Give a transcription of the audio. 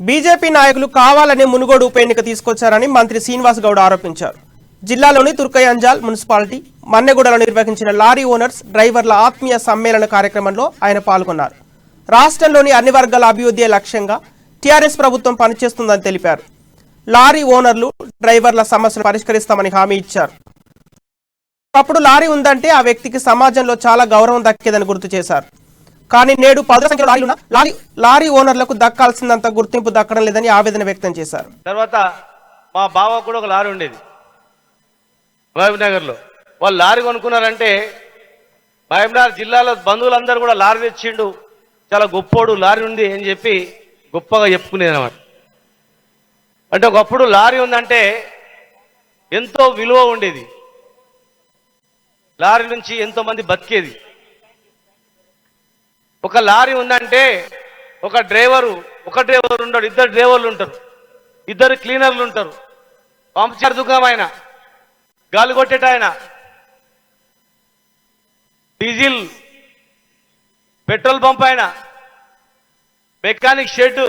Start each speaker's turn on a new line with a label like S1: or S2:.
S1: BJP నాయకులు కావాలని మునుగోడు ఉప ఎన్నిక తీసుకొచ్చారని మంత్రి శ్రీనివాస్ గౌడ్ ఆరోపించారు. జిల్లాలోని తుర్కయాంజల్ మున్సిపాలిటీ మన్నెగూడలో నిర్వహించిన లారీ ఓనర్స్ డ్రైవర్ల ఆత్మీయ సమ్మేళన కార్యక్రమంలో ఆయన పాల్గొన్నారు. రాష్ట్రంలోని అన్ని వర్గాల అభివృద్ధి లక్ష్యంగా టీఆర్ఎస్ ప్రభుత్వం పనిచేస్తుందని తెలిపారు. లారీ ఓనర్లు డ్రైవర్ల సమస్యలు పరిష్కరిస్తామని హామీ ఇచ్చారు. అప్పుడు లారీ ఉందంటే ఆ వ్యక్తికి సమాజంలో చాలా గౌరవం దక్కేదని గుర్తు చేశారు. కానీ నేడు పదుల సంఖ్యలో లారీ ఓనర్లకు దక్కాల్సినంత గుర్తింపు దక్కడం లేదని ఆవేదన వ్యక్తం చేశారు.
S2: తర్వాత మా బావ కూడా ఒక లారీ ఉండేది మహబూబ్నగర్లో. వాళ్ళు లారీ కొనుక్కున్నారంటే మహబూబ్నగర్ జిల్లాలో బంధువులందరూ కూడా లారీ తెచ్చిండు, చాలా గొప్పోడు లారీ ఉంది అని చెప్పి గొప్పగా చెప్పుకునేది అన్నమాట. అంటే ఒకప్పుడు లారీ ఉందంటే ఎంతో విలువ ఉండేది, లారీ నుంచి ఎంతో మంది బతికేది. ఒక లారీ ఉందంటే ఒక డ్రైవర్ ఉంటాడు, ఇద్దరు డ్రైవర్లు ఉంటారు, ఇద్దరు క్లీనర్లు ఉంటారు, పంప్చర్ దుకాణం ఆయన, గాలి కొట్టేట ఆయన, డీజిల్ పెట్రోల్ పంప్ ఆయన, మెకానిక్ షెడ్,